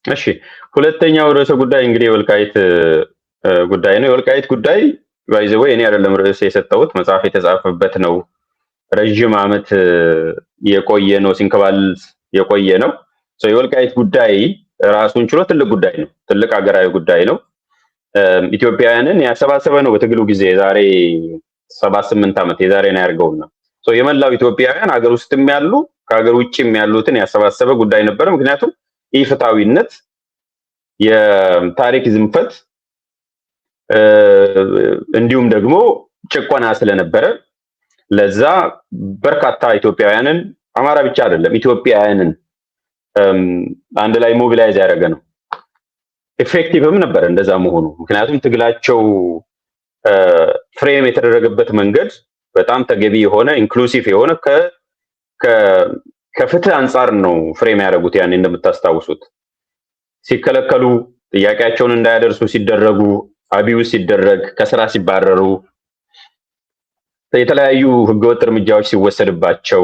እሺ ሁለተኛው ርዕሰ ጉዳይ እንግዲህ የወልቃይት ጉዳይ ነው። የወልቃይት ጉዳይ ባይዘው እኔ አይደለም ርዕስ የሰጠሁት መጽሐፍ የተጻፈበት ነው። ረጅም ዓመት የቆየ ነው፣ ሲንከባል የቆየ ነው። የወልቃይት ጉዳይ ራሱን ችሎ ትልቅ ጉዳይ ነው፣ ትልቅ ሀገራዊ ጉዳይ ነው። ኢትዮጵያውያንን ያሰባሰበ ነው። በትግሉ ጊዜ የዛሬ 78 ዓመት የዛሬ ነው ያርገውና የመላው ኢትዮጵያውያን ሀገር ውስጥም ያሉ ከሀገር ውጭም ያሉትን ያሰባሰበ ጉዳይ ነበረ። ምክንያቱም ኢፍትሐዊነት፣ የታሪክ ዝንፈት እንዲሁም ደግሞ ጭቆና ስለነበረ ለዛ በርካታ ኢትዮጵያውያንን አማራ ብቻ አይደለም ኢትዮጵያውያንን አንድ ላይ ሞቢላይዝ ያደረገ ነው። ኢፌክቲቭም ነበር እንደዛ መሆኑ። ምክንያቱም ትግላቸው ፍሬም የተደረገበት መንገድ በጣም ተገቢ የሆነ ኢንክሉሲቭ የሆነ ከፍትህ አንጻር ነው ፍሬም ያደረጉት። ያኔ እንደምታስታውሱት ሲከለከሉ ጥያቄያቸውን እንዳያደርሱ ሲደረጉ፣ አቢዩስ ሲደረግ፣ ከስራ ሲባረሩ፣ የተለያዩ ህገወጥ እርምጃዎች ሲወሰድባቸው፣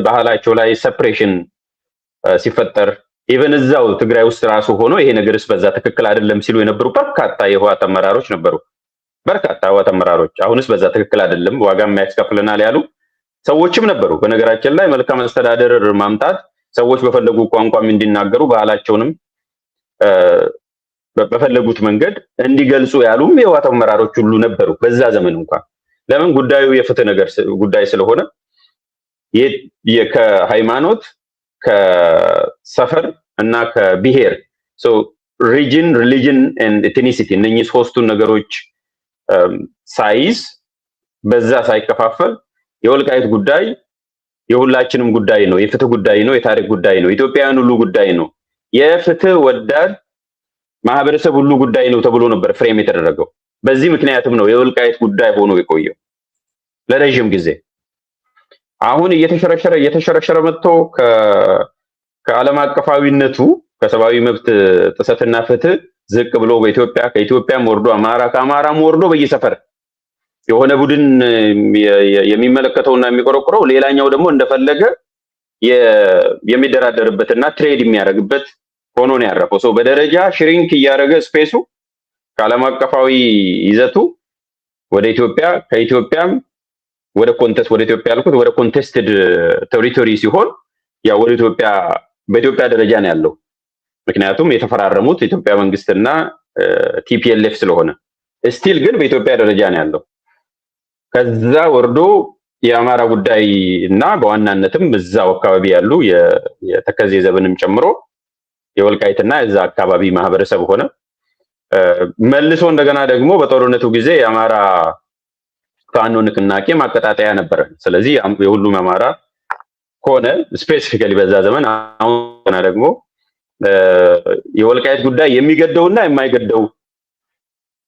ባህላቸው ላይ ሰፕሬሽን ሲፈጠር ኢቨን እዛው ትግራይ ውስጥ ራሱ ሆኖ ይሄ ነገርስ በዛ ትክክል አይደለም ሲሉ የነበሩ በርካታ የህወሓት አመራሮች ነበሩ። በርካታ ህወሓት አመራሮች አሁንስ በዛ ትክክል አይደለም ዋጋም ያስከፍለናል ያሉ ሰዎችም ነበሩ። በነገራችን ላይ መልካም አስተዳደር ማምጣት ሰዎች በፈለጉ ቋንቋም እንዲናገሩ ባህላቸውንም በፈለጉት መንገድ እንዲገልጹ ያሉም የህወሓት አመራሮች ሁሉ ነበሩ በዛ ዘመን እንኳን። ለምን? ጉዳዩ የፍትህ ነገር ጉዳይ ስለሆነ ከሃይማኖት ከሰፈር እና ከብሔር ሪጅን ሪሊጅን ኤንድ ኤትኒሲቲ እነኚህ ሶስቱን ነገሮች ሳይዝ በዛ ሳይከፋፈል የወልቃይት ጉዳይ የሁላችንም ጉዳይ ነው፣ የፍትህ ጉዳይ ነው፣ የታሪክ ጉዳይ ነው፣ ኢትዮጵያውያን ሁሉ ጉዳይ ነው፣ የፍትህ ወዳድ ማህበረሰብ ሁሉ ጉዳይ ነው ተብሎ ነበር ፍሬም የተደረገው። በዚህ ምክንያትም ነው የወልቃይት ጉዳይ ሆኖ የቆየው ለረጅም ጊዜ። አሁን እየተሸረሸረ መጥቶ ከዓለም አቀፋዊነቱ ከሰብአዊ መብት ጥሰትና ፍትህ ዝቅ ብሎ በኢትዮጵያ ከኢትዮጵያም ወርዶ አማራ ከአማራም ወርዶ በየሰፈር የሆነ ቡድን የሚመለከተውና የሚቆረቆረው ሌላኛው ደግሞ እንደፈለገ የሚደራደርበትና ትሬድ የሚያደርግበት ሆኖ ነው ያረፈው። ሰው በደረጃ ሽሪንክ እያደረገ ስፔሱ ከዓለም አቀፋዊ ይዘቱ ወደ ኢትዮጵያ ከኢትዮጵያም ወደ ኢትዮጵያ ያልኩት ወደ ኮንቴስትድ ቴሪቶሪ ሲሆን ያው ወደ ኢትዮጵያ በኢትዮጵያ ደረጃ ነው ያለው። ምክንያቱም የተፈራረሙት ኢትዮጵያ መንግስትና ቲፒኤልኤፍ ስለሆነ ስቲል ግን በኢትዮጵያ ደረጃ ነው ያለው። ከዛ ወርዶ የአማራ ጉዳይ እና በዋናነትም እዛው አካባቢ ያሉ የተከዜ ዘብንም ጨምሮ የወልቃይትና የዛ አካባቢ ማህበረሰብ ሆነ። መልሶ እንደገና ደግሞ በጦርነቱ ጊዜ የአማራ ፋኖ ንቅናቄ ማቀጣጠያ ነበረ። ስለዚህ የሁሉም አማራ ሆነ ስፔሲፊካሊ በዛ ዘመን። አሁን ደግሞ የወልቃይት ጉዳይ የሚገደውና የማይገደው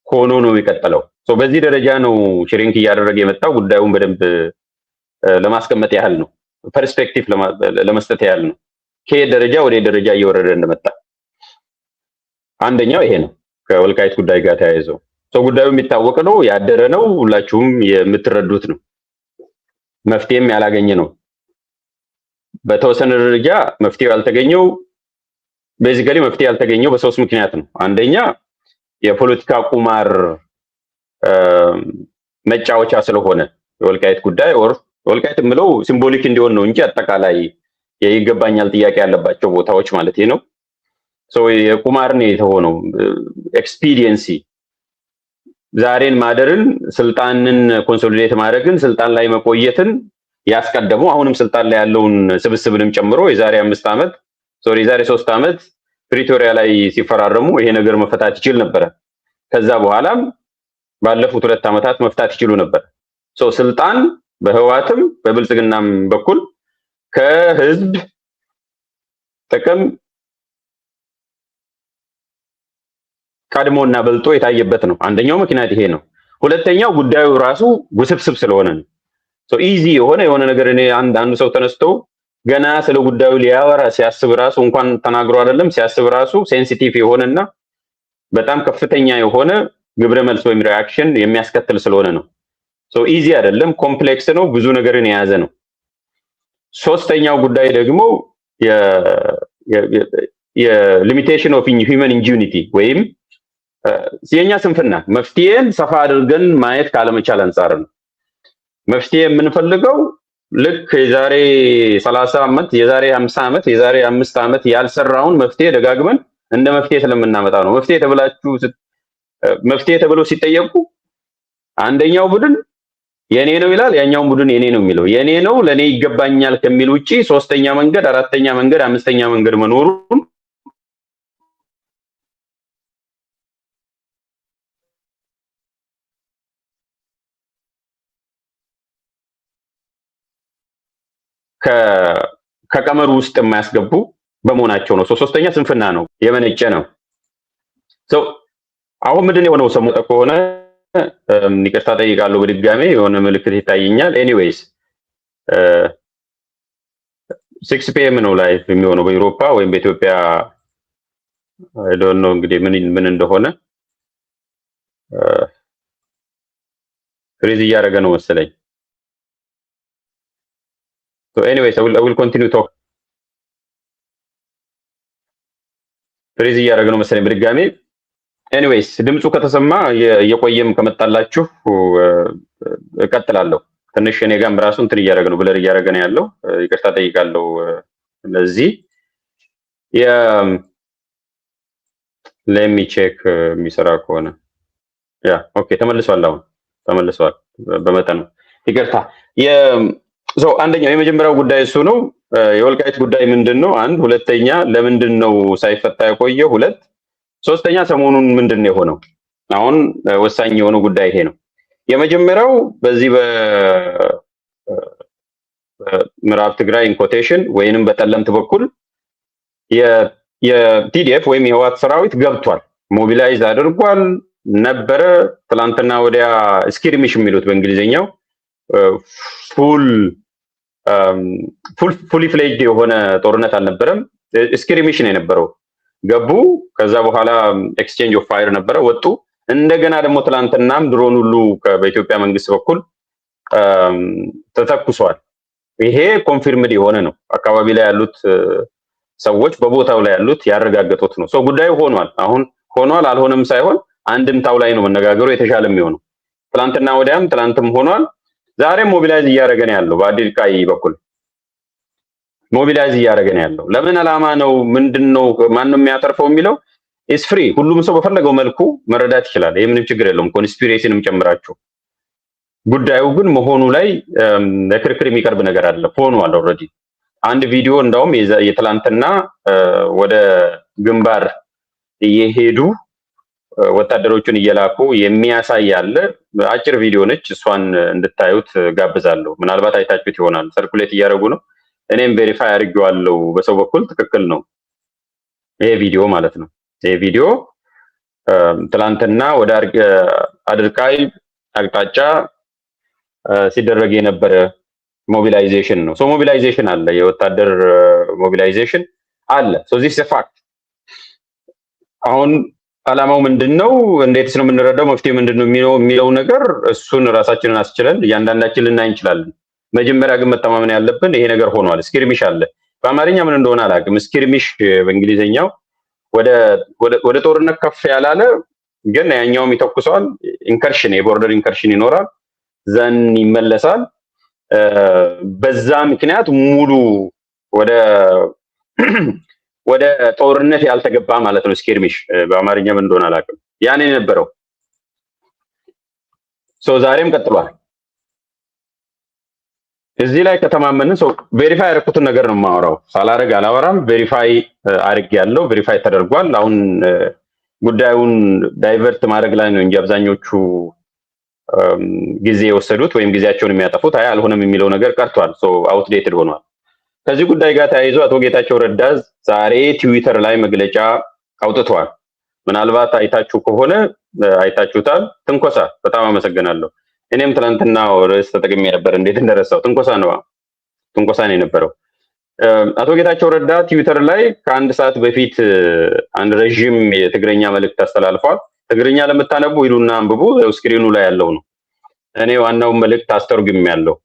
ሆኖ ነው የቀጠለው። በዚህ ደረጃ ነው ሽሪንክ እያደረገ የመጣው። ጉዳዩን በደንብ ለማስቀመጥ ያህል ነው፣ ፐርስፔክቲቭ ለመስጠት ያህል ነው፣ ከየት ደረጃ ወደ ደረጃ እየወረደ እንደመጣ። አንደኛው ይሄ ነው ከወልቃይት ጉዳይ ጋር ተያይዘው። ጉዳዩ የሚታወቅ ነው፣ ያደረ ነው፣ ሁላችሁም የምትረዱት ነው። መፍትሄም ያላገኘ ነው። በተወሰነ ደረጃ መፍትሄው ያልተገኘው ቤዚካሊ መፍትሄ ያልተገኘው በሶስት ምክንያት ነው። አንደኛ የፖለቲካ ቁማር መጫወቻ ስለሆነ የወልቃይት ጉዳይ ወልቃይት የምለው ሲምቦሊክ እንዲሆን ነው እንጂ አጠቃላይ የይገባኛል ጥያቄ ያለባቸው ቦታዎች ማለት ነው። የቁማር ነው የተሆነው። ኤክስፒዲየንሲ ዛሬን ማደርን፣ ስልጣንን ኮንሶሊዴት ማድረግን፣ ስልጣን ላይ መቆየትን ያስቀደሙ አሁንም ስልጣን ላይ ያለውን ስብስብንም ጨምሮ የዛሬ 3 ዓመት ፕሪቶሪያ ላይ ሲፈራረሙ ይሄ ነገር መፈታት ይችል ነበር። ከዛ በኋላም ባለፉት 2 ዓመታት መፍታት ይችሉ ነበር። ስልጣን በህወሓትም በብልጽግናም በኩል ከህዝብ ጥቅም ቀድሞና በልጦ የታየበት ነው። አንደኛው ምክንያት ይሄ ነው። ሁለተኛው ጉዳዩ ራሱ ውስብስብ ስለሆነ ነው። ኢዚ የሆነ ነገር እኔ አንድ ሰው ተነስቶ ገና ስለ ጉዳዩ ሊያወራ ሲያስብ ራሱ እንኳን ተናግሮ አይደለም ሲያስብ ራሱ ሴንሲቲቭ የሆነና በጣም ከፍተኛ የሆነ ግብረ መልስ ወይም ሪአክሽን የሚያስከትል ስለሆነ ነው። ኢዚ አይደለም፣ ኮምፕሌክስ ነው፣ ብዙ ነገርን የያዘ ነው። ሶስተኛው ጉዳይ ደግሞ የሊሚቴሽን ኦፍ ሂውመን ኢንጂኒቲ ወይም የኛ ስንፍና መፍትሄን ሰፋ አድርገን ማየት ካለመቻል አንጻር ነው። መፍትሄ የምንፈልገው ልክ የዛሬ 30 ዓመት የዛሬ 50 ዓመት የዛሬ 5 ዓመት ያልሰራውን መፍትሄ ደጋግመን እንደ መፍትሄ ስለምናመጣ ነው። መፍትሄ ተብሎ ሲጠየቁ አንደኛው ቡድን የኔ ነው ይላል፣ ያኛው ቡድን የኔ ነው የሚለው። የኔ ነው ለኔ ይገባኛል ከሚል ውጪ ሶስተኛ መንገድ፣ አራተኛ መንገድ፣ አምስተኛ መንገድ መኖሩን ከቀመሩ ውስጥ የማያስገቡ በመሆናቸው ነው። ሶስተኛ ስንፍና ነው፣ የመነጨ ነው። አሁን ምንድን የሆነው ሰሞኑን ከሆነ ይቅርታ ጠይቃለሁ በድጋሜ የሆነ ምልክት ይታየኛል። ኤኒዌይስ 6 ፒኤም ነው ላይቭ የሚሆነው በአውሮፓ ወይም በኢትዮጵያ አይ ዶንት ኖ እንግዲህ ምን እንደሆነ ፍሪዝ እያደረገ ነው መሰለኝ። So anyways, I will continue talk. ፍሪዝ እያደረገ ነው መሰለኝ በድጋሜ። ኤኒዌይስ ድምፁ ከተሰማ የቆየም ከመጣላችሁ እቀጥላለሁ። ትንሽ እኔ ጋርም ራሱ እንትን እያደረገ ነው፣ ብለር እያደረገ ነው ያለው። ይቅርታ ጠይቃለሁ። ለዚህ ሌሚ ቼክ የሚሰራ ከሆነ ያ ኦኬ፣ ተመልሷል። አሁን ተመልሷል በመጠኑ ይቅርታ። አንደኛው የመጀመሪያው ጉዳይ እሱ ነው። የወልቃይት ጉዳይ ምንድነው? አንድ ሁለተኛ ለምንድን ነው ሳይፈታ የቆየው? ሁለት ሶስተኛ ሰሞኑን ምንድነው የሆነው? አሁን ወሳኝ የሆነው ጉዳይ ይሄ ነው። የመጀመሪያው በዚህ በምዕራብ ትግራይ ኢንኮቴሽን ወይንም በጠለምት በኩል የቲዲኤፍ ወይም የህወሓት ሰራዊት ገብቷል፣ ሞቢላይዝ አድርጓል ነበረ። ትላንትና ወዲያ ስኪርሚሽ የሚሉት በእንግሊዝኛው ፉሊ ፍሌጅድ የሆነ ጦርነት አልነበረም። ስኪርሚሽ ነው የነበረው። ገቡ። ከዛ በኋላ ኤክስቼንጅ ኦፍ ፋየር ነበረ፣ ወጡ። እንደገና ደግሞ ትላንትናም ድሮን ሁሉ በኢትዮጵያ መንግስት በኩል ተተኩሷል። ይሄ ኮንፊርምድ የሆነ ነው። አካባቢ ላይ ያሉት ሰዎች በቦታው ላይ ያሉት ያረጋገጡት ነው። ጉዳዩ ሆኗል። አሁን ሆኗል አልሆነም ሳይሆን አንድምታው ላይ ነው መነጋገሩ የተሻለ የሚሆነው። ትላንትም ሆኗል። ዛሬም ሞቢላይዝ እያደረገ ነው ያለው። በአዲልቃይ በኩል ሞቢላይዝ እያደረገ ነው ያለው። ለምን ዓላማ ነው? ምንድነው? ማንም የሚያተርፈው የሚለው ኢስ ፍሪ። ሁሉም ሰው በፈለገው መልኩ መረዳት ይችላል። ይሄ ምንም ችግር የለውም። ኮንስፒሬሲንም ጨምራችሁ ጉዳዩ ግን መሆኑ ላይ ለክርክር የሚቀርብ ነገር አለ። ሆኗል ኦልሬዲ። አንድ ቪዲዮ እንዳውም የትላንትና ወደ ግንባር እየሄዱ ወታደሮቹን እየላኩ የሚያሳይ አለ። አጭር ቪዲዮ ነች። እሷን እንድታዩት ጋብዛለሁ። ምናልባት አይታችሁት ይሆናል። ሰርኩሌት እያደረጉ ነው። እኔም ቬሪፋይ አድርጌዋለሁ በሰው በኩል ትክክል ነው ይሄ ቪዲዮ ማለት ነው። ይሄ ቪዲዮ ትላንትና ወደ አድርቃይ አቅጣጫ ሲደረግ የነበረ ሞቢላይዜሽን ነው። ሞቢላይዜሽን አለ፣ የወታደር ሞቢላይዜሽን አለ። ዚስ ፋክት። አሁን ዓላማው ምንድነው? እንዴትስ ነው የምንረዳው? መፍትሄ ምንድነው የሚለው ነገር እሱን ራሳችንን አስችለን እያንዳንዳችን ልናይ እንችላለን። መጀመሪያ ግን መተማመን ያለብን ይሄ ነገር ሆኗል። ስኪርሚሽ አለ። በአማርኛ ምን እንደሆነ አላውቅም። ስኪርሚሽ በእንግሊዝኛው ወደ ጦርነት ከፍ ያላለ ግን ያኛውም ይተኩሰዋል። ኢንከርሽን፣ የቦርደር ኢንከርሽን ይኖራል፣ ዘን ይመለሳል። በዛ ምክንያት ሙሉ ወደ ጦርነት ያልተገባ ማለት ነው። ስኪርሚሽ በአማርኛ ምን እንደሆነ አላውቅም። ያኔ የነበረው ዛሬም ቀጥሏል። እዚህ ላይ ከተማመንን ቬሪፋይ ያደረኩትን ነገር ነው የማወራው። ሳላረግ አላወራም። ቬሪፋይ አድርጌያለሁ። ቬሪፋይ ተደርጓል። አሁን ጉዳዩን ዳይቨርት ማድረግ ላይ ነው እንጂ አብዛኞቹ ጊዜ የወሰዱት ወይም ጊዜያቸውን የሚያጠፉት አልሆነም የሚለው ነገር ቀርቷል። አውትዴትድ ሆኗል። ከዚህ ጉዳይ ጋር ተያይዞ አቶ ጌታቸው ረዳ ዛሬ ትዊተር ላይ መግለጫ አውጥተዋል። ምናልባት አይታችሁ ከሆነ አይታችሁታል። ትንኮሳ፣ በጣም አመሰግናለሁ። እኔም ትናንትና ርዕስ ተጠቅሜ ነበር። እንዴት እንደረሳው። ትንኮሳ ነው የነበረው። አቶ ጌታቸው ረዳ ትዊተር ላይ ከአንድ ሰዓት በፊት አንድ ረዥም የትግረኛ መልእክት አስተላልፈዋል። ትግርኛ ለምታነቡ ሂዱና አንብቡ። ስክሪኑ ላይ ያለው ነው። እኔ ዋናውን መልእክት አስተርጉሜያለሁ።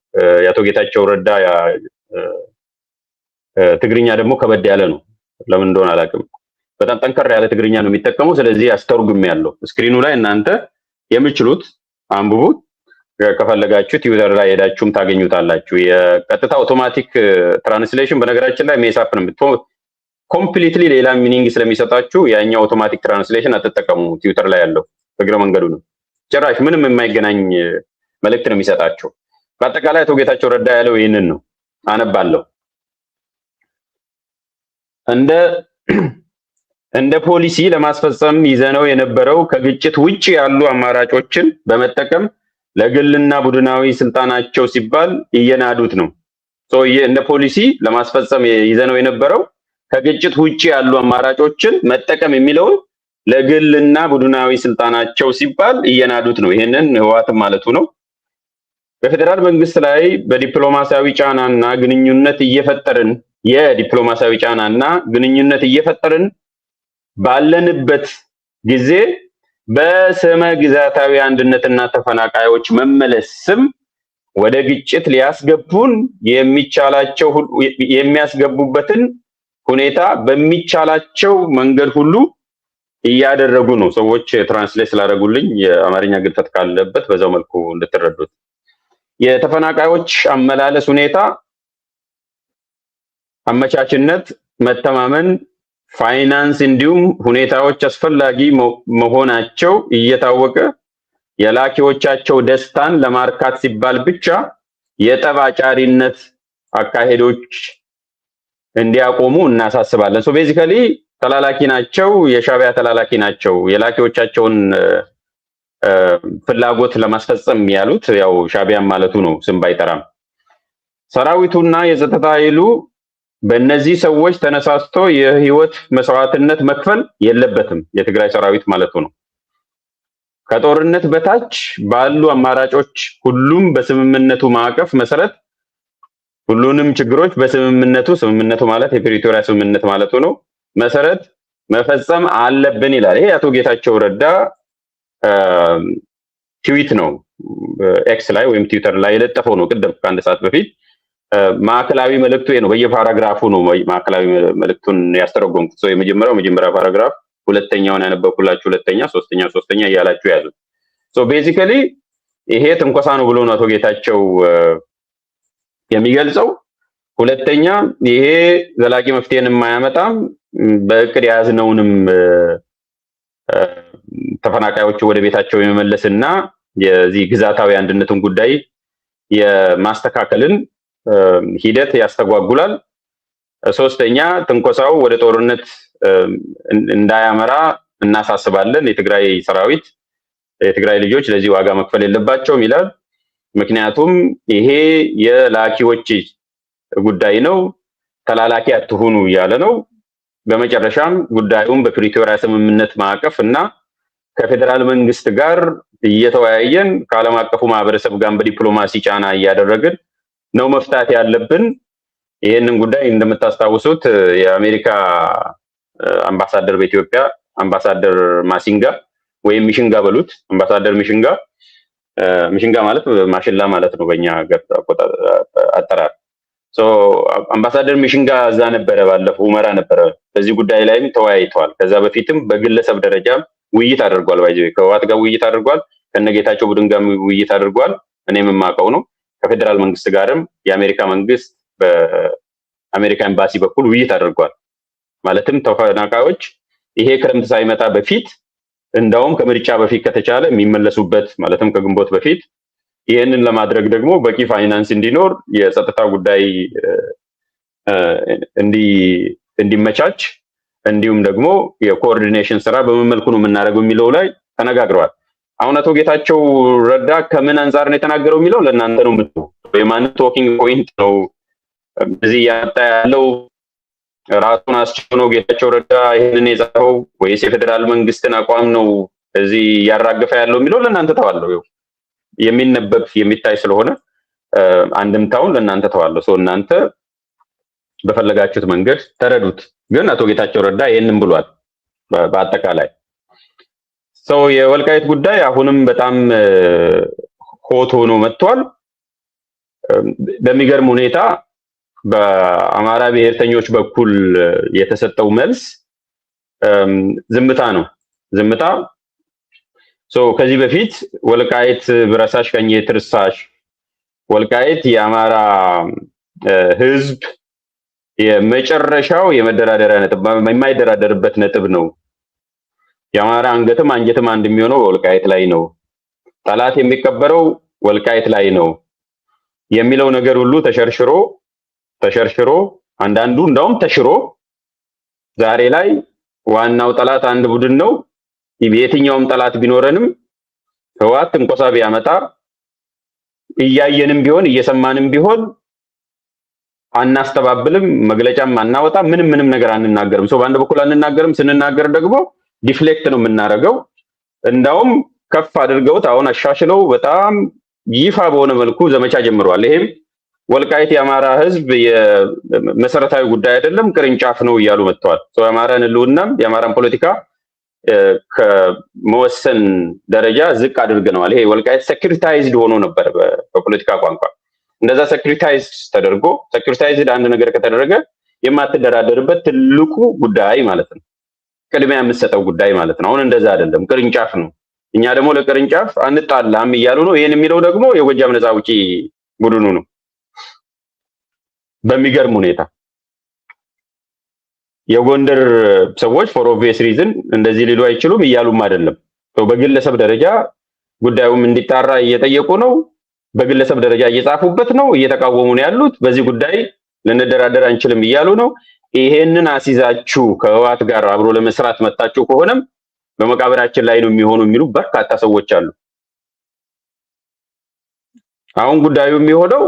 የአቶ ጌታቸው ረዳ ትግርኛ ደግሞ ከበድ ያለ ነው። ለምን እንደሆነ አላውቅም። በጣም ጠንከር ያለ ትግርኛ ነው የሚጠቀመው። ስለዚህ አስተርጉም ያለው ስክሪኑ ላይ እናንተ የምችሉት አንብቡት። ከፈለጋችሁ ትዊተር ላይ ሄዳችሁም ታገኙታላችሁ። የቀጥታ አውቶማቲክ ትራንስሌሽን በነገራችን ላይ ሜሳፕ ነው ኮምፕሊትሊ ሌላ ሚኒንግ ስለሚሰጣችሁ ያኛው አውቶማቲክ ትራንስሌሽን አትጠቀሙ። ትዊተር ላይ ያለው እግረ መንገዱ ነው። ጭራሽ ምንም የማይገናኝ መልእክት ነው የሚሰጣቸው። በአጠቃላይ አቶ ጌታቸው ረዳ ያለው ይህንን ነው። አነባለሁ። እንደ ፖሊሲ ለማስፈጸም ይዘነው የነበረው ከግጭት ውጭ ያሉ አማራጮችን በመጠቀም ለግልና ቡድናዊ ስልጣናቸው ሲባል እየናዱት ነው። እንደ ፖሊሲ ለማስፈጸም ይዘነው የነበረው ከግጭት ውጭ ያሉ አማራጮችን መጠቀም የሚለውን ለግልና ቡድናዊ ስልጣናቸው ሲባል እየናዱት ነው። ይሄንን ህወሓትም ማለቱ ነው። በፌደራል መንግስት ላይ በዲፕሎማሲያዊ ጫናና ግንኙነት እየፈጠርን ባለንበት ጊዜ በስመ ግዛታዊ አንድነትና ተፈናቃዮች መመለስ ስም ወደ ግጭት ሊያስገቡን የሚያስገቡበትን ሁኔታ በሚቻላቸው መንገድ ሁሉ እያደረጉ ነው። ሰዎች ትራንስሌት ስላደረጉልኝ የአማርኛ ግድፈት ካለበት በዛው መልኩ እንድትረዱት። የተፈናቃዮች አመላለስ ሁኔታ አመቻችነት፣ መተማመን፣ ፋይናንስ እንዲሁም ሁኔታዎች አስፈላጊ መሆናቸው እየታወቀ የላኪዎቻቸው ደስታን ለማርካት ሲባል ብቻ የጠብ አጫሪነት አካሄዶች እንዲያቆሙ እናሳስባለን። ቤዚካሊ ተላላኪ ናቸው፣ የሻዕቢያ ተላላኪ ናቸው። የላኪዎቻቸውን ፍላጎት ለማስፈጸም ያሉት ያው ሻዕቢያን ማለቱ ነው፣ ስም ባይጠራም። ሰራዊቱና የጸጥታ ኃይሉ በእነዚህ ሰዎች ተነሳስቶ የህይወት መስዋዕትነት መክፈል የለበትም። የትግራይ ሰራዊት ማለቱ ነው። ከጦርነት በታች ባሉ አማራጮች ሁሉም በስምምነቱ ማዕቀፍ መሰረት ሁሉንም ችግሮች ስምምነቱ ማለት የፕሪቶሪያ ስምምነት ማለቱ ነው መሰረት መፈጸም አለብን ይላል። ይሄ አቶ ጌታቸው ረዳ ትዊት ነው፣ ኤክስ ላይ ወይም ትዊተር ላይ የለጠፈው ነው። ቅድም ከአንድ ሰዓት በፊት ማዕከላዊ መልእክቱ ነው። በየፓራግራፉ ነው ማዕከላዊ መልእክቱን ያስተረጎምኩት። የመጀመሪያ ፓራግራፍ፣ ሁለተኛውን ያነበብኩላችሁ፣ ሶስተኛ እያላችሁ ያዙት። ቤዚካሊ ይሄ ትንኮሳ ነው ብሎ ነው አቶ ጌታቸው የሚገልጸው። ሁለተኛ ይሄ ዘላቂ መፍትሄን የማያመጣም በእቅድ የያዝነውንም ተፈናቃዮች ወደ ቤታቸው የመመለስና የዚህ ግዛታዊ አንድነትን ጉዳይ የማስተካከልን ሂደት ያስተጓጉላል። ሶስተኛ ትንኮሳው ወደ ጦርነት እንዳያመራ እናሳስባለን። የትግራይ ሰራዊት፣ የትግራይ ልጆች ለዚህ ዋጋ መክፈል የለባቸውም ይላል። ምክንያቱም ይሄ የላኪዎች ጉዳይ ነው፣ ተላላኪ አትሁኑ እያለ ነው። በመጨረሻም ጉዳዩን በፕሪቶሪያ ስምምነት ማዕቀፍ እና ከፌዴራል መንግስት ጋር እየተወያየን ከዓለም አቀፉ ማህበረሰብ ጋር በዲፕሎማሲ ጫና እያደረግን ነው መፍታት ያለብን። ይህንን ጉዳይ እንደምታስታውሱት የአሜሪካ አምባሳደር በኢትዮጵያ አምባሳደር ማሲንጋ ወይም ሚሽንጋ በሉት፣ አምባሳደር ሚሽንጋ ማለት ማሽላ ማለት ነው በእኛ አጠራር። አምባሳደር ሚሽንጋ እዛ ነበረ፣ ባለፈው ሁመራ ነበረ። በዚህ ጉዳይ ላይም ተወያይተዋል። ከዛ በፊትም በግለሰብ ደረጃ ውይይት አድርጓል። ከህወሓት ጋር ውይይት አድርጓል። ከነጌታቸው ቡድን ጋር ውይይት አድርጓል። እኔም የማውቀው ነው። ከፌዴራል መንግስት ጋርም የአሜሪካ መንግስት በአሜሪካ ኤምባሲ በኩል ውይይት አድርጓል። ማለትም ተፈናቃዮች ይሄ ክረምት ሳይመጣ በፊት እንዳውም ከምርጫ በፊት ከተቻለ የሚመለሱበት ማለትም ከግንቦት በፊት ይህንን ለማድረግ ደግሞ በቂ ፋይናንስ እንዲኖር የጸጥታ ጉዳይ እንዲመቻች እንዲሁም ደግሞ የኮኦርዲኔሽን ስራ በምን መልኩ ነው የምናደርገው የሚለው ላይ ተነጋግረዋል። አሁን አቶ ጌታቸው ረዳ ከምን አንጻር ነው የተናገረው የሚለው ለእናንተ ነው የምትው የማን ቶኪንግ ፖይንት ነው እዚህ ያጣ ያለው ራሱን አስችሎ ነው ጌታቸው ረዳ ይሄንን የጻፈው ወይስ የፌዴራል መንግስትን አቋም ነው እዚህ ያራገፈ ያለው የሚለው ለእናንተ ተዋለው። የሚነበብ የሚታይ ስለሆነ አንድምታውን ለእናንተ ተዋለው። እናንተ በፈለጋችሁት መንገድ ተረዱት። ግን አቶ ጌታቸው ረዳ ይሄንን ብሏል። በአጠቃላይ የወልቃይት ጉዳይ አሁንም በጣም ሆት ሆኖ መጥቷል። በሚገርም ሁኔታ በአማራ ብሔርተኞች በኩል የተሰጠው መልስ ዝምታ ነው። ዝምታ ከዚህ በፊት ወልቃይት ብረሳሽ ቀኜ ትርሳሽ፣ ወልቃይት የአማራ ህዝብ የመጨረሻው የመደራደሪያ ነጥብ የማይደራደርበት ነጥብ ነው። የአማራ አንገትም አንጀትም አንድ የሚሆነው ወልቃይት ላይ ነው። ጠላት የሚቀበረው ወልቃይት ላይ ነው የሚለው ነገር ሁሉ ተሸርሽሮ አንዳንዱ እንዳውም ተሽሮ ዛሬ ላይ ዋናው ጠላት አንድ ቡድን ነው። የትኛውም ጠላት ቢኖረንም ህወሓት ትንኮሳ ቢያመጣ እያየንም ቢሆን እየሰማንም ቢሆን አናስተባብልም፣ መግለጫም አናወጣ፣ ምንም ነገር አንናገርም። በአንድ በኩል አንናገርም፣ ስንናገር ደግሞ ዲፍሌክት ነው የምናደርገው። እንዳውም ከፍ አድርገውት አሁን አሻሽለው በጣም ይፋ በሆነ መልኩ ዘመቻ ጀምረዋል። ይሄም ወልቃይት የአማራ ህዝብ የመሰረታዊ ጉዳይ አይደለም ቅርንጫፍ ነው እያሉ መጥተዋል። የአማራን ህልውናም የአማራን ፖለቲካ ከመወሰን ደረጃ ዝቅ አድርገነዋል። ይሄ ወልቃይት ሴኩሪታይዝድ ሆኖ ነበር በፖለቲካ ቋንቋ። እንደዛ ሴኩሪታይዝድ አንድ ነገር ከተደረገ የማትደራደርበት ትልቁ ጉዳይ ማለት ነው፣ ቅድሚያ የምትሰጠው ጉዳይ ማለት ነው። አሁን እንደዛ አይደለም፣ ቅርንጫፍ ነው። እኛ ደግሞ ለቅርንጫፍ አንጣላም እያሉ ነው። ይሄን የሚለው ደግሞ የጎጃም ነፃ አውጪ ቡድኑ ነው። በሚገርም ሁኔታ የጎንደር ሰዎች ፎር ኦብቪየስ ሪዝን እንደዚህ ሊሉ አይችሉም እያሉም አይደለም። በግለሰብ ደረጃ ጉዳዩም እንዲጣራ እየጠየቁ ነው። በግለሰብ ደረጃ እየጻፉበት ነው፣ እየተቃወሙ ነው ያሉት። በዚህ ጉዳይ ልንደራደር አንችልም እያሉ ነው። ይሄንን አሲዛችሁ ከህወሓት ጋር አብሮ ለመስራት መጣችሁ ከሆነም በመቃብራችን ላይ ነው የሚሆኑ የሚሉ በርካታ ሰዎች አሉ። አሁን ጉዳዩ የሚሆነው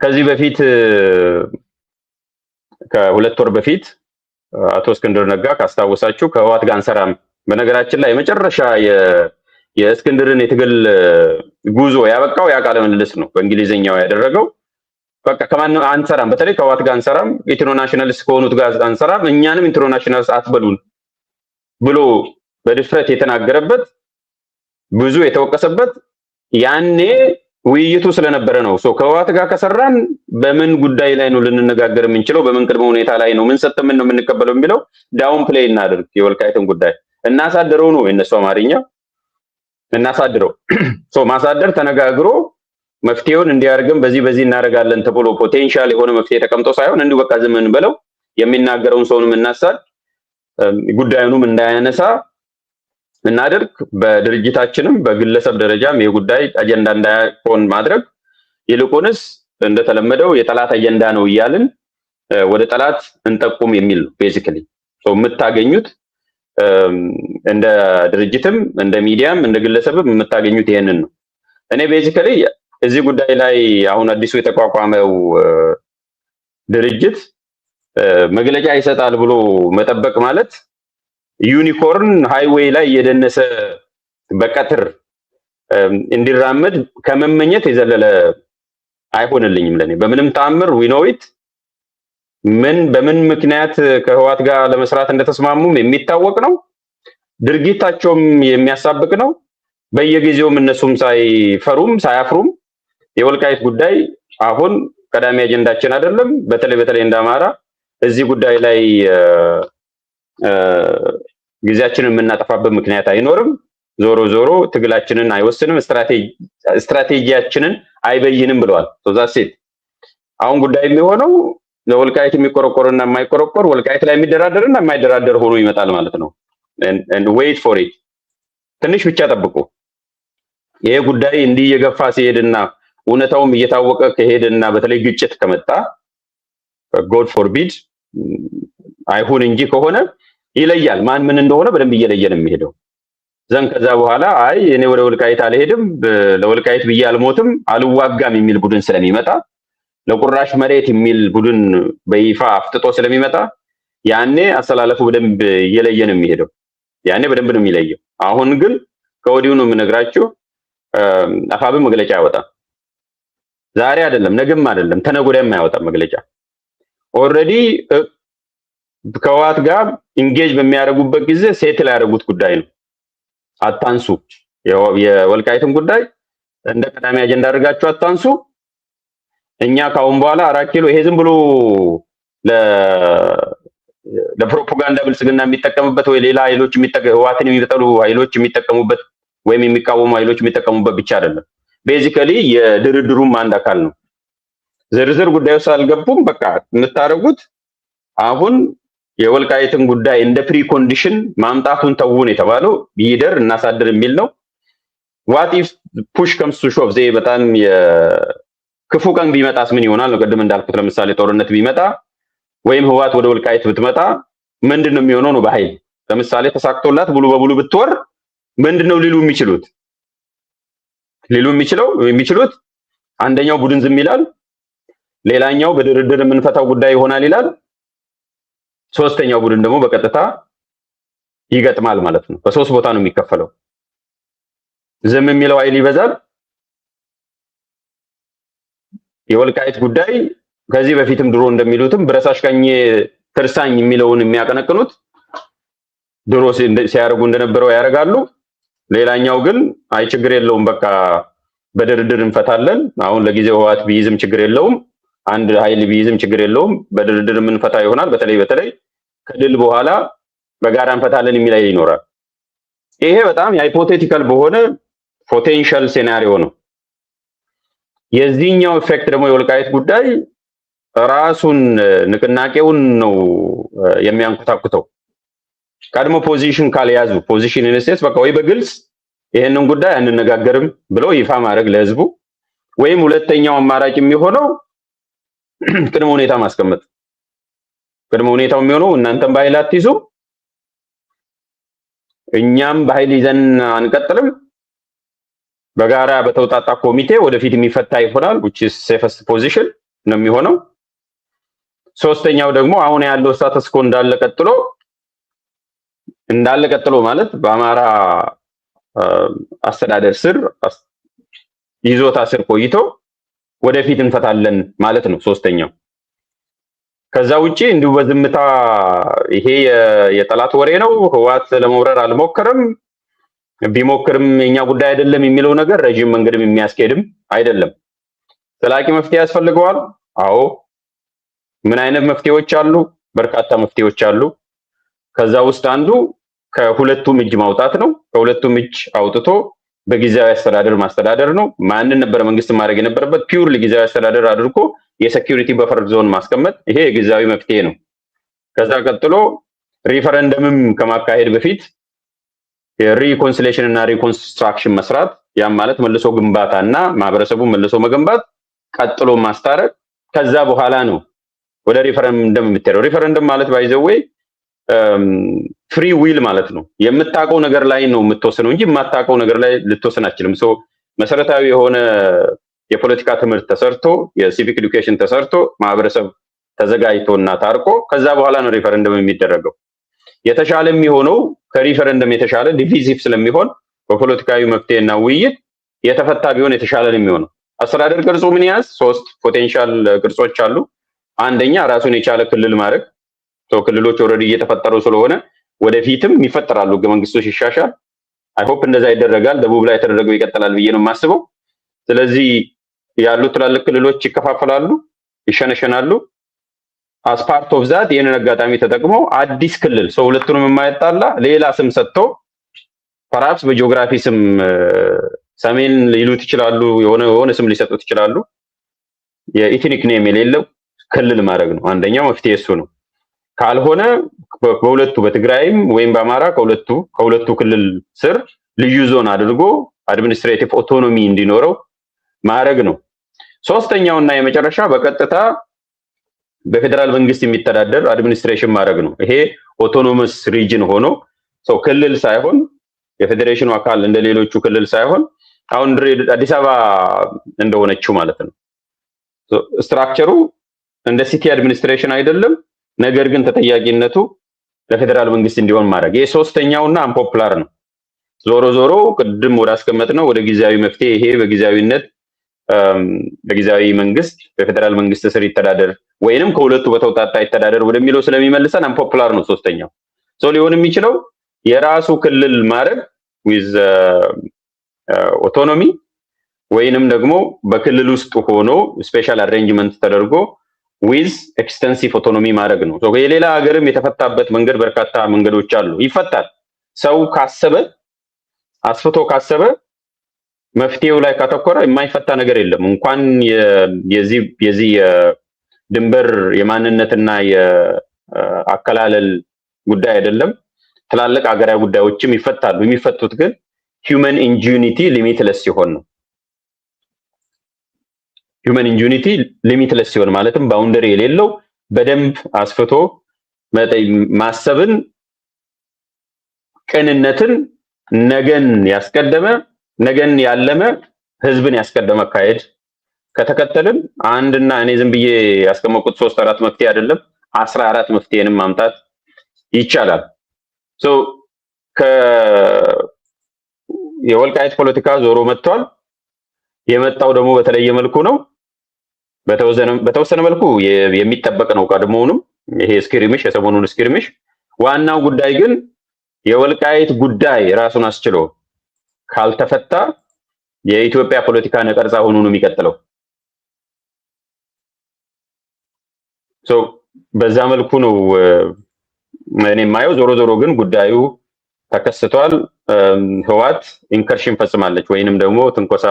ከዚህ በፊት ከሁለት ወር በፊት አቶ እስክንድር ነጋ ካስታወሳችሁ ከህወሓት ጋር አንሰራም። በነገራችን ላይ የመጨረሻ የእስክንድርን የትግል ጉዞ ያበቃው ያ ቃለ ምልልስ ነው፣ በእንግሊዝኛው ያደረገው። በቃ ከማን አንሰራም፣ በተለይ ከህወሓት ጋር አንሰራም፣ ኢንተርናሽናልስ ከሆኑት ጋር አንሰራም፣ እኛንም ኢንተርናሽናልስ አትበሉን ብሎ በድፍረት የተናገረበት ብዙ የተወቀሰበት ያኔ ውይይቱ ስለነበረ ነው። ከህወሓት ጋር ከሰራን በምን ጉዳይ ላይ ነው ልንነጋገር የምንችለው? በምን ቅድመ ሁኔታ ላይ ነው? ምን ሰጥተን ነው የምንቀበለው የሚለው ዳውን ፕሌይ እናድርግ። የወልቃይትን ጉዳይ እናሳድረው ነው የነሱ አማርኛ፣ እናሳድረው። ማሳደር ተነጋግሮ መፍትሄውን እንዲያርግም በዚህ እናደርጋለን ተብሎ ፖቴንሻል የሆነ መፍትሄ ተቀምጦ ሳይሆን እንዲሁ በቃ ዝም እንበለው፣ የሚናገረውን ሰውንም እናሳድ፣ ጉዳዩንም እንዳያነሳ እናደርግ። በድርጅታችንም በግለሰብ ደረጃም የጉዳይ አጀንዳ እንዳይሆን ማድረግ፣ ይልቁንስ እንደተለመደው የጠላት አጀንዳ ነው እያልን ወደ ጠላት እንጠቁም የሚል ነው። ቤዚካሊ የምታገኙት እንደ ድርጅትም እንደ ሚዲያም እንደ ግለሰብም የምታገኙት ይሄንን ነው። እኔ ቤዚካሊ እዚህ ጉዳይ ላይ አሁን አዲሱ የተቋቋመው ድርጅት መግለጫ ይሰጣል ብሎ መጠበቅ ማለት ዩኒኮርን ሃይዌይ ላይ የደነሰ በቀትር እንዲራመድ ከመመኘት የዘለለ አይሆንልኝም ለኔ በምንም ተአምር። ዊኖዊት በምን ምክንያት ከህወሓት ጋር ለመስራት እንደተስማሙም የሚታወቅ ነው። ድርጊታቸውም የሚያሳብቅ ነው። በየጊዜውም እነሱም ሳይፈሩም ሳያፍሩም የወልቃይት ጉዳይ አሁን ቀዳሚ አጀንዳችን አይደለም። በተለይ እንደ አማራ እዚህ ጉዳይ ላይ ጊዜያችንን የምናጠፋበት ምክንያት አይኖርም። ዞሮ ትግላችንን አይወስንም፣ ስትራቴጂያችንን አይበይንም ብለዋል። ዛሴት አሁን ጉዳይ የሚሆነው ለወልቃይት የሚቆረቆርና የማይቆረቆር ወልቃይት ላይ የሚደራደርና የማይደራደር ሆኖ ይመጣል ማለት ነው። ዌይት ፎር ኢት፣ ትንሽ ብቻ ጠብቁ። ይሄ ጉዳይ እንዲህ እየገፋ ሲሄድና እውነታውም እየታወቀ ከሄድና በተለይ ግጭት ከመጣ ጎድ ፎርቢድ አይሁን እንጂ ከሆነ ይለያል። ማን ምን እንደሆነ በደንብ እየለየ ነው የሚሄደው። ከዛ በኋላ አይ እኔ ወደ ወልቃይት አልሄድም፣ ለወልቃይት ብዬ አልሞትም፣ አልዋጋም የሚል ቡድን ስለሚመጣ፣ ለቁራሽ መሬት የሚል ቡድን በይፋ አፍጥጦ ስለሚመጣ ያኔ አሰላለፉ በደንብ እየለየ ነው የሚሄደው። ያኔ በደንብ ነው የሚለየው። አሁን ግን ከወዲሁ ነው የምነግራችሁ፣ አፋብን መግለጫ ያወጣል። ዛሬ አይደለም፣ ነገም አይደለም፣ ተነገ ወዲያም አያወጣም መግለጫ። ኦልሬዲ ከህወሓት ጋር ኢንጌጅ በሚያደርጉበት ጊዜ ሴትል ያደረጉት ጉዳይ ነው። አታንሱ፣ የወልቃይትን ጉዳይ እንደ ቀዳሚ አጀንዳ አድርጋችሁ አታንሱ። እኛ ካሁን በኋላ 4 ኪሎ ይሄ ዝም ብሎ ለፕሮፓጋንዳ ብልጽግና የሚጠቀምበት ወይ ሌላ ኃይሎች ህወሓትን የሚጠሉ ኃይሎች የሚጠቀሙበት ወይም የሚቃወሙ ኃይሎች የሚጠቀሙበት ብቻ አይደለም። ቤዚካሊ የድርድሩም አንድ አካል ነው። ዝርዝር ጉዳዩ ሳልገቡም በቃ የምታደርጉት አሁን የወልቃይትን ጉዳይ እንደ ፕሪ ኮንዲሽን ማምጣቱን ተውን የተባለው ይደር እናሳድር የሚል ነው። ዋት ኢፍ ፑሽ ከምስ ቱ ሾቭ ዘይ በጣም የክፉ ቀን ቢመጣስ ምን ይሆናል ነው። ቅድም እንዳልኩት ለምሳሌ ጦርነት ቢመጣ ወይም ህወሓት ወደ ወልቃይት ብትመጣ ምንድነው የሚሆነው ነው? በኃይል ለምሳሌ ተሳክቶላት ሙሉ በሙሉ ብትወር ምንድነው ሊሉ የሚችሉት አንደኛው ቡድን ዝም ይላል፣ ሌላኛው በድርድር የምንፈታው ጉዳይ ይሆናል ይላል፣ ሶስተኛው ቡድን ደግሞ በቀጥታ ይገጥማል ማለት ነው። በሶስት ቦታ ነው የሚከፈለው። ዝም የሚለው ኃይል ይበዛል። የወልቃይት ጉዳይ ከዚህ በፊትም ድሮ እንደሚሉትም ብረሳሽ ቀኜ ትርሳኝ የሚለውን የሚያቀነቅኑት ድሮ ሲያደርጉ እንደነበረው ያደርጋሉ። ሌላኛው ግን አይ ችግር የለውም በቃ በድርድር እንፈታለን፣ አሁን ለጊዜው ህወሓት ቢይዝም ችግር የለውም፣ አንድ ኃይል ቢይዝም ችግር የለውም፣ በድርድር የምንፈታ ይሆናል፣ በተለይ ከድል በኋላ በጋራ እንፈታለን የሚል ኃይል ይኖራል። ይሄ በጣም ሃይፖቴቲካል በሆነ ፖቴንሻል ሴናሪዮ ነው። የዚህኛው ኢፌክት ደግሞ የወልቃይት ጉዳይ ራሱን ንቅናቄውን ነው የሚያንኩታኩተው። ቀድሞ ፖዚሽን ካልያዙ ፖዚሽን ኢንስቴንስ በቃ ወይ በግልጽ ይሄንን ጉዳይ አንነጋገርም ብለው ይፋ ማድረግ ለህዝቡ፣ ወይም ሁለተኛው አማራጭ የሚሆነው ቅድመ ሁኔታ ማስቀመጥ። ቅድመ ሁኔታው የሚሆነው እናንተም በኃይል አትይዙ፣ እኛም በኃይል ይዘን አንቀጥልም፣ በጋራ በተውጣጣ ኮሚቴ ወደፊት የሚፈታ ይሆናል which is safest position ነው የሚሆነው። ሶስተኛው ደግሞ አሁን ያለው ስታተስ ኮ እንዳለ ቀጥሎ ማለት በአማራ አስተዳደር ስር ይዞታ ስር ቆይቶ ወደፊት እንፈታለን ማለት ነው ሶስተኛው። ከዛ ውጪ እንዲሁ በዝምታ ይሄ የጠላት ወሬ ነው፣ ህወሓት ለመውረር አልሞከረም፣ ቢሞክርም የኛ ጉዳይ አይደለም የሚለው ነገር ረጅም መንገድም የሚያስኬድም አይደለም። ዘላቂ መፍትሄ ያስፈልገዋል። አዎ። ምን አይነት መፍትሄዎች አሉ? በርካታ መፍትሄዎች አሉ። ከዛ ውስጥ አንዱ ከሁለቱም እጅ ማውጣት ነው። ከሁለቱም እጅ አውጥቶ በጊዜያዊ አስተዳደር ማስተዳደር ነው። ማንን ነበር መንግስት ማድረግ የነበረበት? ፒውርሊ ጊዜያዊ አስተዳደር አድርጎ የሴኩሪቲ በፈር ዞን ማስቀመጥ፣ ይሄ የጊዜያዊ መፍትሄ ነው። ከዛ ቀጥሎ ሪፈረንደምም ከማካሄድ በፊት የሪኮንሲሌሽን እና ሪኮንስትራክሽን መስራት፣ ያም ማለት መልሶ ግንባታና ማህበረሰቡን መልሶ መገንባት፣ ቀጥሎ ማስታረቅ። ከዛ በኋላ ነው ወደ ሪፈረንደም የምትሄደው። ሪፈረንደም ማለት ባይዘዌይ ፍሪ ዊል ማለት ነው። የምታውቀው ነገር ላይ ነው የምትወስነው እንጂ የማታውቀው ነገር ላይ ልትወስን አትችልም። ሶ መሰረታዊ የሆነ የፖለቲካ ትምህርት ተሰርቶ የሲቪክ ኤዱኬሽን ተሰርቶ ማህበረሰብ ተዘጋጅቶና ታርቆ ከዛ በኋላ ነው ሪፈረንደም የሚደረገው። የተሻለ የሚሆነው ከሪፈረንደም የተሻለ ዲቪዚቭ ስለሚሆን በፖለቲካዊ መፍትሄና ውይይት የተፈታ ቢሆን የተሻለ ነው የሚሆነው። አስተዳደር ቅርጹ ምን ያዝ? ሶስት ፖቴንሻል ቅርጾች አሉ። አንደኛ ራሱን የቻለ ክልል ማድረግ። ክልሎች ኦልሬዲ እየተፈጠሩ ስለሆነ ወደፊትም ይፈጠራሉ ህገ መንግስቱ ሲሻሻል። አይ ሆፕ እንደዛ ይደረጋል። ደቡብ ላይ የተደረገው ይቀጥላል ብዬ ነው የማስበው። ስለዚህ ያሉት ትላልቅ ክልሎች ይከፋፈላሉ፣ ይሸነሸናሉ። አስፓርት ኦፍ ዛት ይህንን አጋጣሚ ተጠቅሞ አዲስ ክልል ሰው ሁለቱንም የማይጣላ ሌላ ስም ሰጥቶ ፐርሃፕስ በጂኦግራፊ ስም ሰሜን ሊሉት ይችላሉ፣ የሆነ ስም ሊሰጡት ይችላሉ። የኢትኒክ ኔም የሌለው ክልል ማድረግ ነው አንደኛው መፍትሄ እሱ ነው። ካልሆነ በሁለቱ በትግራይም ወይም በአማራ ከሁለቱ ክልል ስር ልዩ ዞን አድርጎ አድሚኒስትሬቲቭ ኦቶኖሚ እንዲኖረው ማድረግ ነው። ሶስተኛውና የመጨረሻ በቀጥታ በፌደራል መንግስት የሚተዳደር አድሚኒስትሬሽን ማድረግ ነው። ይሄ ኦቶኖመስ ሪጅን ሆኖ ሰው ክልል ሳይሆን የፌዴሬሽኑ አካል እንደሌሎቹ ክልል ሳይሆን አሁን አዲስ አበባ እንደሆነችው ማለት ነው። ስትራክቸሩ እንደ ሲቲ አድሚኒስትሬሽን አይደለም፣ ነገር ግን ተጠያቂነቱ ለፌደራል መንግስት እንዲሆን ማድረግ። ይሄ ሶስተኛውና አንፖፕላር ነው። ዞሮ ዞሮ ቅድም ወደ አስቀመጥነው ወደ ጊዜያዊ መፍትሄ ይሄ በጊዜያዊነት በጊዜያዊ መንግስት በፌደራል መንግስት ስር ይተዳደር ወይንም ከሁለቱ በተውጣጣ ይተዳደር ወደሚለው ስለሚመልሰን አንፖፕላር ነው ሶስተኛው። ሊሆን የሚችለው የራሱ ክልል ማድረግ ዊዝ ኦቶኖሚ ወይንም ደግሞ በክልል ውስጥ ሆኖ ስፔሻል አሬንጅመንት ተደርጎ ዊዝ ኤክስተንሲቭ ኦቶኖሚ ማድረግ ነው። የሌላ ሀገርም የተፈታበት መንገድ በርካታ መንገዶች አሉ። ይፈታል። ሰው ካሰበ አስፍቶ ካሰበ መፍትሄው ላይ ካተኮረ የማይፈታ ነገር የለም። እንኳን የዚህ የድንበር የማንነትና የአከላለል ጉዳይ አይደለም፣ ትላልቅ ሀገራዊ ጉዳዮችም ይፈታሉ። የሚፈቱት ግን ሂውመን ኢንጂኒቲ ሊሚትለስ ሲሆን ነው። ሂውመን ኢንጂኒቲ ሊሚትለስ ሲሆን ማለትም ባውንደሪ የሌለው በደንብ አስፍቶ ማሰብን፣ ቅንነትን፣ ነገን ያስቀደመ ነገን ያለመ ህዝብን ያስቀደመ አካሄድ ከተከተልን አንድና እኔ ዝም ብዬ ያስቀመጥኩት 3-4 መፍትሄ አይደለም 14 መፍትሄንም ማምጣት ይቻላል። የወልቃይት ፖለቲካ ዞሮ መጥቷል። የመጣው ደግሞ በተለየ መልኩ ነው። በተወሰነ መልኩ የሚጠበቅ ነው ቀድሞውንም ይሄ ስክሪምሽ የሰሞኑን ስክሪምሽ። ዋናው ጉዳይ ግን የወልቃይት ጉዳይ ራሱን አስችሎ ካልተፈታ የኢትዮጵያ ፖለቲካ ነቀርጻ ሆኖ ነው የሚቀጥለው። በዛ መልኩ ነው እኔ የማየው። ዞሮ ዞሮ ግን ጉዳዩ ተከስቷል። ህዋት ኢንከርሽን ፈጽማለች ወይንም ደግሞ ትንኮሳ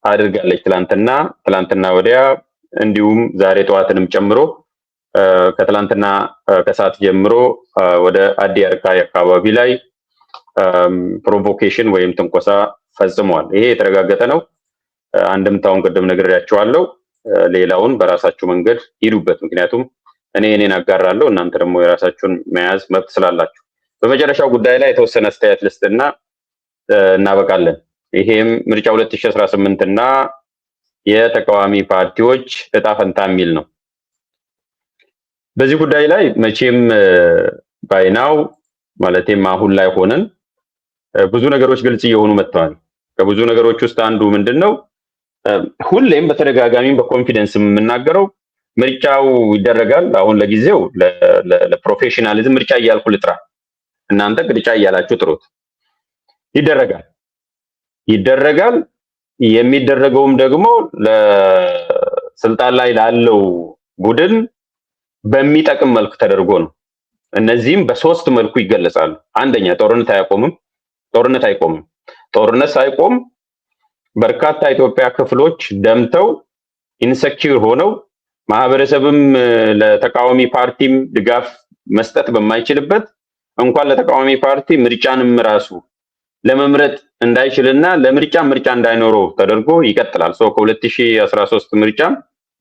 አድርጋለች። ትላንትና ወዲያ እንዲሁም ዛሬ ጠዋትንም ጨምሮ ከትላንትና ከሰዓት ጀምሮ ወደ አዲ አርቃይ አካባቢ ላይ ፕሮቮኬሽን ወይም ትንኮሳ ፈጽመዋል። ይሄ የተረጋገጠ ነው። አንድምታውን ቅድም ነግሬያቸዋለሁ። ሌላውን በራሳችሁ መንገድ ሂዱበት። ምክንያቱም እኔን አጋራለሁ፣ እናንተ ደግሞ የራሳችሁን መያዝ መብት ስላላችሁ። በመጨረሻው ጉዳይ ላይ የተወሰነ አስተያየት ልስጥና እናበቃለን። ይሄም ምርጫ 2018 እና የተቃዋሚ ፓርቲዎች እጣ ፈንታ የሚል ነው። በዚህ ጉዳይ ላይ መቼም ባይናው ማለትም አሁን ላይ ሆነን ብዙ ነገሮች ግልጽ እየሆኑ መጥተዋል። ከብዙ ነገሮች ውስጥ አንዱ ምንድነው? ሁሌም በተደጋጋሚም በኮንፊደንስ የምናገረው ምርጫው ይደረጋል። አሁን ለጊዜው ለፕሮፌሽናሊዝም ምርጫ እያልኩ ልጥራ፣ እናንተ ምርጫ እያላችሁ ጥሩት። ይደረጋል። የሚደረገውም ደግሞ ለስልጣን ላይ ላለው ቡድን በሚጠቅም መልኩ ተደርጎ ነው። እነዚህም በሶስት መልኩ ይገለጻሉ። አንደኛ ጦርነት አይቆምም። ጦርነት ሳይቆም በርካታ ኢትዮጵያ ክፍሎች ደምተው ኢንሰኪር ሆነው ማህበረሰብም ለተቃዋሚ ፓርቲም ድጋፍ መስጠት በማይችልበት እንኳን ለተቃዋሚ ፓርቲ ምርጫንም ራሱ ለመምረጥ እንዳይችልና ምርጫ እንዳይኖረው ተደርጎ ይቀጥላል። ከ2013 ምርጫ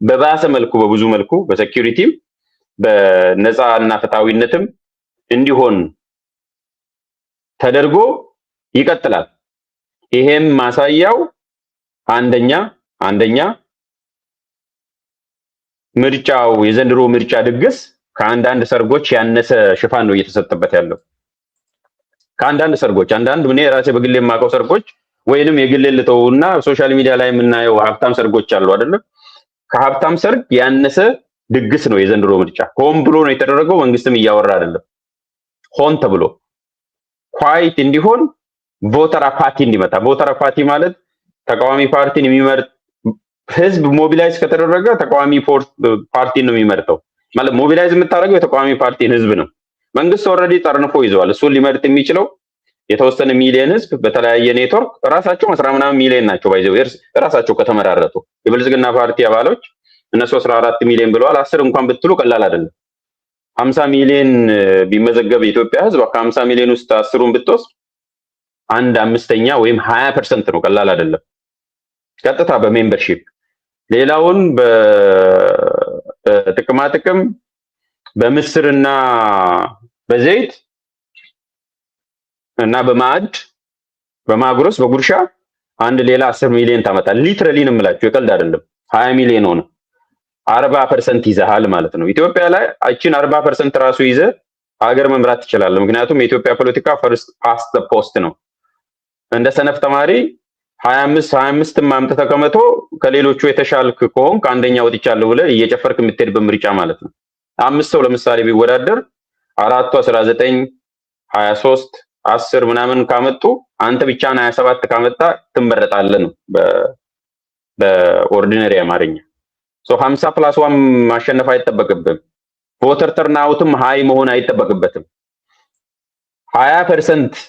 በባሰ መልኩ በብዙ መልኩ በሴኩሪቲም በነፃ እና ፍትሃዊነትም እንዲሆን ተደርጎ ይቀጥላል። ይሄም ማሳያው አንደኛ ምርጫው የዘንድሮ ምርጫ ድግስ ከአንዳንድ ሰርጎች ያነሰ ሽፋን ነው እየተሰጠበት ያለው። ከአንዳንድ ሰርጎች እኔ ራሴ በግሌ የማውቀው ሰርጎች ወይንም የግሌ ልተውና ሶሻል ሚዲያ ላይ የምናየው ሀብታም ሰርጎች አሉ አይደለ? ከሀብታም ሰርግ ያነሰ ድግስ ነው የዘንድሮ ምርጫ። ሆን ብሎ ነው የተደረገው። መንግስትም እያወራ አይደለም። ሆን ተብሎ ኳይት እንዲሆን ቮተር አፓቲ እንዲመጣ። ቮተር አፓቲ ማለት ተቃዋሚ ፓርቲን የሚመርጥ ህዝብ ሞቢላይዝ ከተደረገ ተቃዋሚ ፓርቲን ነው የሚመርጠው። ማለት ሞቢላይዝ የምታደርገው የተቃዋሚ ፓርቲን ህዝብ ነው። መንግስት ኦልሬዲ ጠርንፎ ይዘዋል። እሱን ሊመርጥ የሚችለው የተወሰነ ሚሊዮን ህዝብ በተለያየ ኔትወርክ ራሳቸው 10 ምናምን ሚሊዮን ናቸው። ባይዘው ራሳቸው ከተመራረጡ የብልጽግና ፓርቲ አባሎች እነሱ 14 ሚሊዮን ብለዋል። 10 እንኳን ብትሉ ቀላል አይደለም። 50 ሚሊዮን ቢመዘገብ የኢትዮጵያ ህዝብ ከ50 ሚሊዮን ውስጥ 10ን ብትወስድ 1/5 ወይም 20% ነው። ቀላል አይደለም። ቀጥታ በሜምበርሺፕ ሌላውን በጥቅማ ጥቅም በምስርና በዘይት እና በማዕድ በማጉረስ በጉርሻ አንድ ሌላ 10 ሚሊዮን ታመጣል። ሊትራሊ ነው የምላችሁ፣ የቀልድ አይደለም። 20 ሚሊዮን ሆነ 40% ይዘሃል ማለት ነው። ኢትዮጵያ ላይ እቺን 40% ራሱ ይዘ ሀገር መምራት ትችላለህ። ምክንያቱም የኢትዮጵያ ፖለቲካ ፈርስት ፓስት ዘ ፖስት ነው። እንደ ሰነፍ ተማሪ 25 ማምጣት ከመቶ ከሌሎቹ የተሻልክ ከሆንክ አንደኛ ወጥቻለሁ ብለህ እየጨፈርክ የምትሄድበት ምርጫ ማለት ነው። 5 ሰው ለምሳሌ ቢወዳደር 4ቱ 19 23 10 ምናምን ካመጡ አንተ ብቻህን 27 ካመጣ ትመረጣለህ ነው በኦርዲነሪ አማርኛ። 50 ፕላስ 1 ማሸነፍ አይጠበቅብም። ቮተር ተርናውትም ሃይ መሆን አይጠበቅበትም። 20%